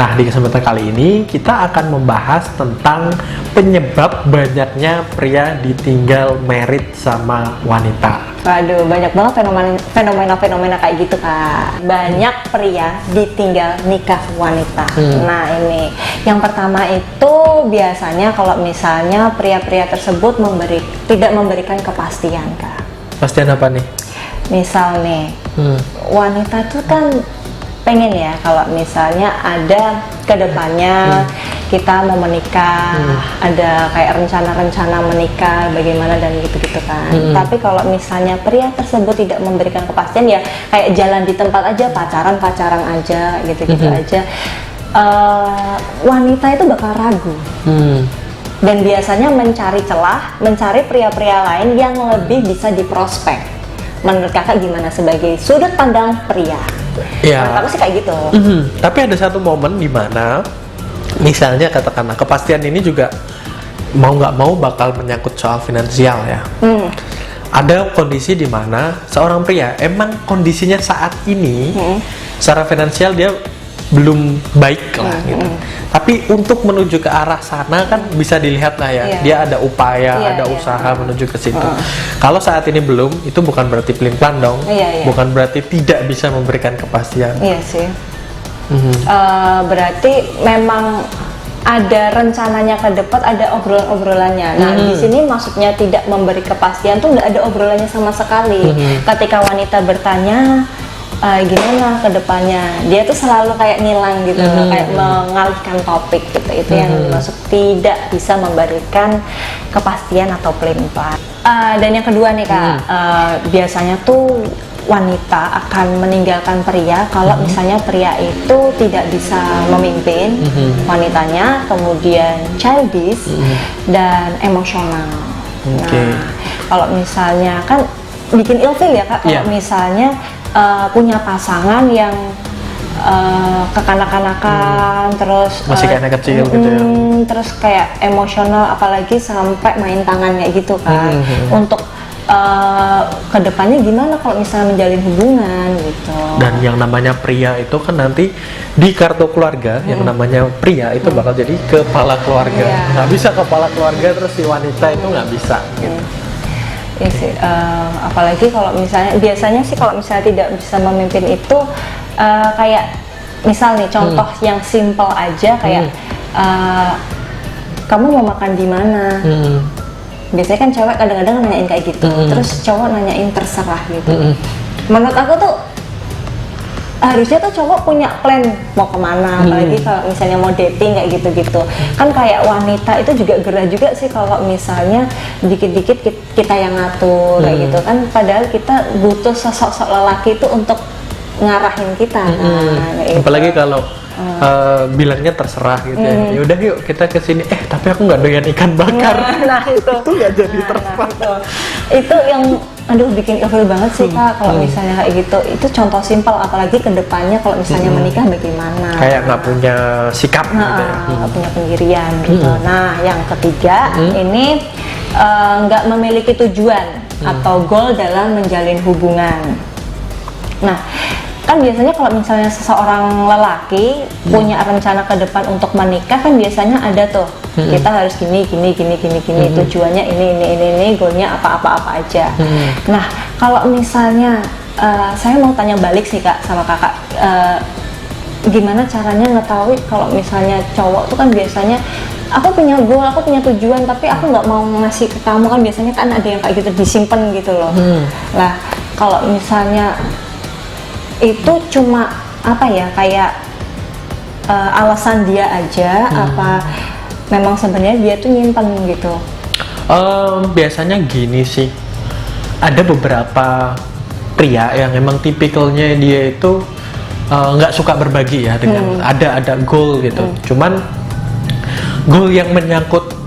Nah, di kesempatan kali ini kita akan membahas tentang penyebab banyaknya pria ditinggal married sama wanita. Waduh, banyak banget fenomena kayak gitu, Kak. Banyak pria ditinggal nikah wanita. Nah, ini yang pertama itu biasanya kalau misalnya pria-pria tersebut tidak memberikan kepastian, Kak. Pastian apa nih? Misal nih, wanita tuh kan pengen ya kalau misalnya ada kedepannya kita mau menikah, ada kayak rencana-rencana menikah bagaimana dan gitu-gitu kan. Tapi kalau misalnya pria tersebut tidak memberikan kepastian, ya kayak jalan di tempat aja, pacaran aja gitu-gitu aja, wanita itu bakal ragu. Dan biasanya mencari celah, mencari pria-pria lain yang lebih bisa diprospek. Menurut kakak gimana sebagai sudut pandang pria? Ya. Menurut aku sih kayak gitu. Tapi ada satu momen di mana misalnya katakanlah kepastian ini juga mau nggak mau bakal menyangkut soal finansial ya. Ada kondisi di mana seorang pria emang kondisinya saat ini secara finansial dia belum baik lah gitu. Tapi untuk menuju ke arah sana kan bisa dilihat lah ya, dia ada upaya, ada usaha menuju ke situ. Kalau saat ini belum, itu bukan berarti pelin-pelan dong, bukan berarti tidak bisa memberikan kepastian. Iya sih. Berarti memang ada rencananya ke depan, ada obrolan-obrolannya. Nah, di sini maksudnya tidak memberi kepastian tuh nggak ada obrolannya sama sekali. Ketika wanita bertanya gimana ke depannya, dia tuh selalu kayak ngilang gitu, kayak mengalihkan topik gitu. Itu yang dimaksud tidak bisa memberikan kepastian atau pelin-pelan. Dan yang kedua nih, Kak, biasanya tuh wanita akan meninggalkan pria kalau misalnya pria itu tidak bisa memimpin wanitanya, kemudian childish dan emosional. Nah, kalau misalnya kan bikin ilfil ya, Kak, kalau misalnya punya pasangan yang kekanak-kanakan, terus masih kayak anak kecil gitu ya, terus kayak emosional, apalagi sampai main tangan kayak gitu kan. Untuk kedepannya gimana kalau misalnya menjalin hubungan gitu. Dan yang namanya pria itu kan nanti di kartu keluarga yang namanya pria itu bakal jadi kepala keluarga. Nggak bisa kepala keluarga terus si wanita itu nggak bisa gitu. Ya sih, apalagi kalau misalnya biasanya sih kalau misalnya tidak bisa memimpin itu kayak misal nih contoh yang simple aja kayak kamu mau makan di mana? Biasanya kan cewek kadang-kadang nanyain kayak gitu, terus cowok nanyain terserah gitu. Menurut aku tuh harusnya tuh cowok punya plan mau kemana, apalagi kalau misalnya mau dating kayak gitu-gitu. Kan kayak wanita itu juga gerah juga sih kalau misalnya dikit-dikit kita yang ngatur kayak gitu kan, padahal kita butuh sosok lelaki itu untuk ngarahin kita kan. Apalagi kalau bilangnya terserah gitu ya. Yaudah yuk kita kesini, tapi aku nggak doyan ikan bakar. Nah itu nggak jadi terserah. Itu yang bikin ilfil banget sih, Kak, kalau misalnya kayak gitu. Itu contoh simpel, apalagi kedepannya kalau misalnya menikah bagaimana, kayak nggak punya sikap gitu ya, nggak punya pendirian gitu. Nah, yang ketiga ini nggak memiliki tujuan atau goal dalam menjalin hubungan. Nah, kan biasanya kalau misalnya seseorang lelaki punya rencana ke depan untuk menikah, kan biasanya ada tuh kita harus gini, tujuannya ini, goalnya apa aja. Nah, kalau misalnya saya mau tanya balik sih, Kak, sama kakak, gimana caranya ngetahui kalau misalnya cowok tuh kan biasanya aku punya goal, aku punya tujuan, tapi aku nggak mau ngasih ke kamu, kan biasanya kan ada yang kayak gitu disimpan gitu loh. Nah, kalau misalnya itu cuma apa ya, kayak alasan dia aja, apa memang sebenarnya dia tuh nyimpen gitu? Biasanya gini sih, ada beberapa pria yang emang tipikalnya dia itu nggak suka berbagi ya dengan ada goal gitu. Cuman goal yang menyangkut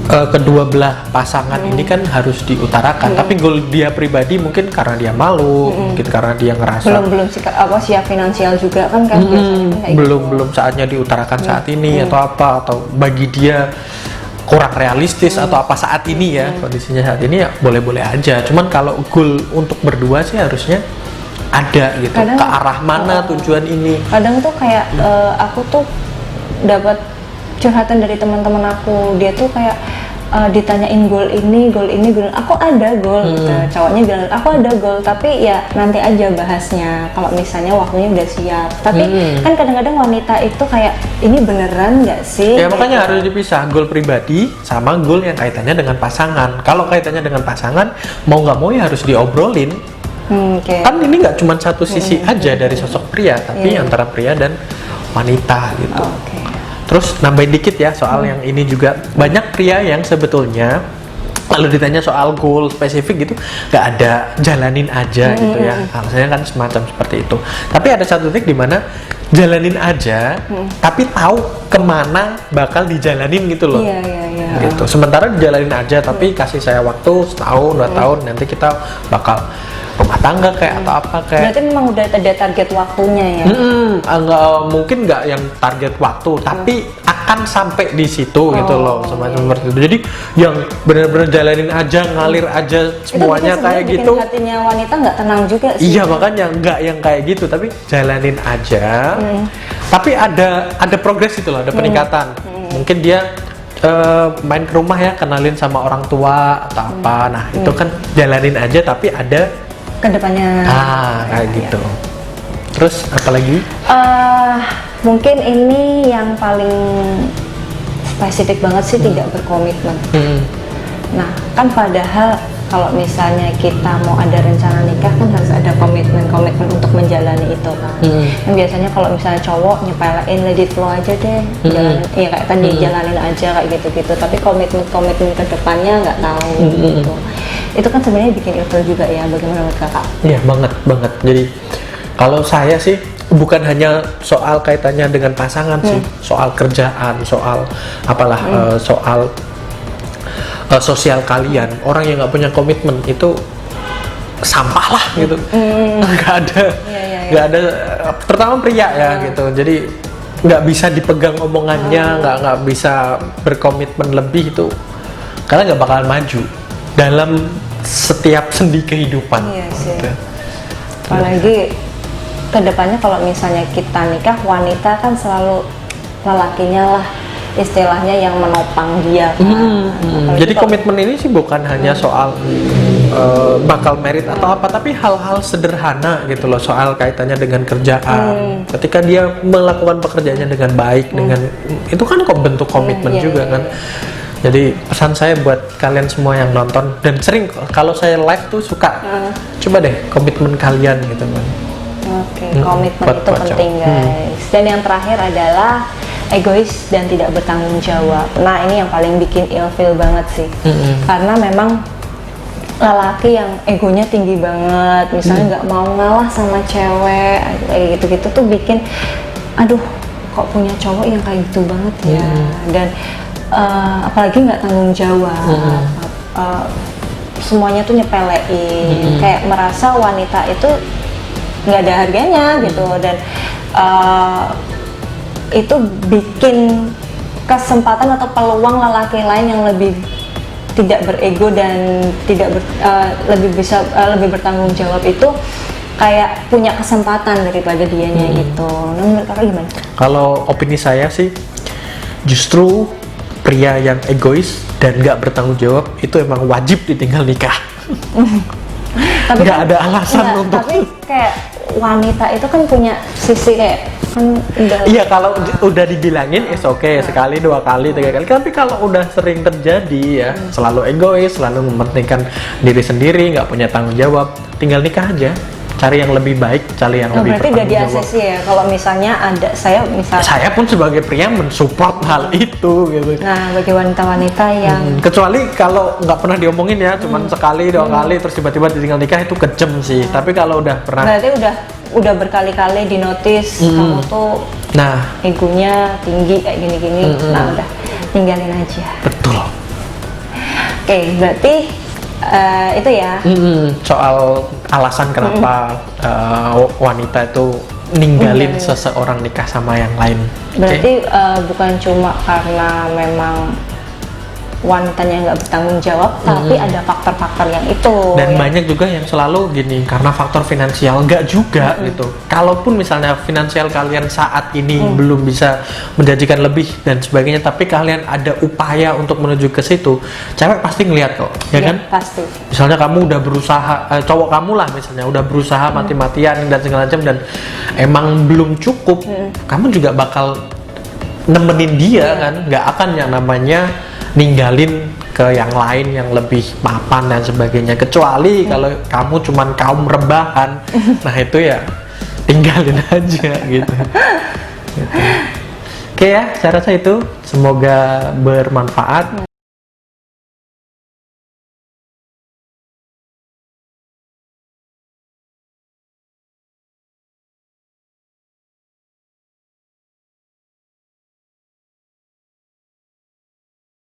kedua belah pasangan ini kan harus diutarakan, tapi goal dia pribadi mungkin karena dia malu, mungkin karena dia ngerasa belum siap finansial juga kan biasanya kayak belum saatnya diutarakan saat ini atau bagi dia kurang realistis atau apa saat ini ya, kondisinya saat ini ya boleh-boleh aja. Cuman kalau goal untuk berdua sih harusnya ada gitu, kadang, ke arah mana tujuan ini. Kadang tuh kayak aku tuh dapat curhatan dari teman-teman aku, dia tuh kayak ditanyain goal ini, aku ada goal gitu. Cowoknya bilang aku ada goal, tapi ya nanti aja bahasnya kalau misalnya waktunya udah siap. Tapi kan kadang-kadang wanita itu kayak ini beneran nggak sih? Ya makanya harus dipisah goal pribadi sama goal yang kaitannya dengan pasangan. Kalau kaitannya dengan pasangan, mau nggak mau ya harus diobrolin. Kan ini nggak cuma satu sisi aja dari sosok pria, tapi antara pria dan wanita gitu. Terus nambahin dikit ya soal yang ini juga, banyak pria yang sebetulnya kalau ditanya soal goal spesifik gitu nggak ada, jalanin aja gitu ya. Alasannya kan semacam seperti itu. Tapi ada satu titik di mana jalanin aja, tapi tahu kemana bakal dijalanin gitu loh. Gitu. Sementara dijalanin aja, tapi kasih saya waktu setahun, 2 tahun, nanti kita bakal rumah tangga kayak atau apa kayak. Berarti memang udah ada target waktunya ya? Mungkin nggak yang target waktu, tapi akan sampai di situ gitu loh, semacam seperti itu. Jadi yang benar-benar jalanin aja, ngalir aja semuanya kayak gitu. Bikin hatinya wanita nggak tenang juga sih. Iya makanya nggak yang kayak gitu, tapi jalanin aja. Tapi ada progres itu loh, ada peningkatan. Mungkin dia main ke rumah ya, kenalin sama orang tua atau apa. Nah itu kan jalanin aja, tapi ada kedepannya. Kayak gitu. Terus apa lagi? Mungkin ini yang paling spesifik banget sih, tidak berkomitmen. Nah, kan padahal kalau misalnya kita mau ada rencana nikah kan harus ada komitmen untuk menjalani itu kan. Yang biasanya kalau misalnya cowok nyepelein let it flow aja deh, jalanin, ya kayak tadi jalanin aja kayak gitu-gitu. Tapi komitmen ke depannya nggak tahu gitu. Itu kan sebenarnya bikin ilfil juga ya, bagaimana menurut kakak? Iya banget. Jadi kalau saya sih bukan hanya soal kaitannya dengan pasangan sih, soal kerjaan, soal apalah, soal sosial kalian. Orang yang nggak punya komitmen itu sampah lah gitu. Nggak ada, terutama pria ya gitu. Jadi nggak bisa dipegang omongannya, nggak bisa berkomitmen lebih itu, karena nggak bakalan maju dalam setiap sendi kehidupan. Iya sih. Apalagi kedepannya kalau misalnya kita nikah, wanita kan selalu lelakinya lah istilahnya yang menopang dia kan. Jadi komitmen ini sih bukan hanya soal bakal merit atau apa, tapi hal-hal sederhana gitu loh, soal kaitannya dengan kerjaan. Ketika dia melakukan pekerjaannya dengan baik, dengan itu kan kok bentuk komitmen juga kan. Jadi pesan saya buat kalian semua yang nonton, dan sering kalau saya live tuh suka coba deh komitmen kalian gitu kan. Komitmen itu penting guys. Dan yang terakhir adalah egois dan tidak bertanggung jawab. Nah ini yang paling bikin ilfil banget sih. Karena memang lelaki yang egonya tinggi banget, misalnya nggak mau ngalah sama cewek kayak gitu-gitu tuh bikin, aduh kok punya cowok yang kayak gitu banget ya. Dan apalagi nggak tanggung jawab, semuanya tuh nyepelein, kayak merasa wanita itu nggak ada harganya gitu. Dan itu bikin kesempatan atau peluang lelaki lain yang lebih tidak berego dan lebih bertanggung jawab itu kayak punya kesempatan daripada dianya gitu. Nah, menurut kakak gimana? Kalau opini saya sih, justru pria yang egois dan nggak bertanggung jawab itu emang wajib ditinggal nikah. Tapi nggak ada alasan untuk. Tapi kayak wanita itu kan punya sisi kayak kan udah. Iya, kalau udah dibilangin is okay, sekali, 2 kali, 3 kali. Tapi kalau udah sering terjadi ya, selalu egois, selalu mementingkan diri sendiri, nggak punya tanggung jawab, tinggal nikah aja. Cari yang lebih baik, cari yang lebih berarti udah di ACC ya. Kalau misalnya ada saya pun sebagai pria mensupport hal itu gitu. Nah, bagi wanita-wanita yang kecuali kalau nggak pernah diomongin ya, cuman sekali, 2 kali terus tiba-tiba ditinggal nikah, itu kejem sih. Tapi kalau udah pernah, berarti udah berkali-kali dinotis kamu tuh egonya tinggi kayak gini-gini. Nah, udah tinggalin aja. Betul. Oke, berarti itu ya soal alasan kenapa wanita itu ninggalin seseorang nikah sama yang lain. Berarti bukan cuma karena memang wanitanya nggak bertanggung jawab, tapi ada faktor-faktor yang itu. Dan banyak juga yang selalu gini, karena faktor finansial, nggak juga gitu. Kalaupun misalnya finansial kalian saat ini belum bisa menjanjikan lebih dan sebagainya, tapi kalian ada upaya untuk menuju ke situ, cewek pasti ngeliat kok, ya kan? Pasti. Misalnya kamu udah berusaha, cowok kamu lah misalnya udah berusaha mati-matian dan segala macam dan emang belum cukup, kamu juga bakal nemenin dia kan, nggak akan yang namanya ninggalin ke yang lain yang lebih mapan dan sebagainya, kecuali kalau kamu cuman kaum rebahan. Nah itu ya tinggalin aja gitu. Oke ya, saya rasa itu semoga bermanfaat.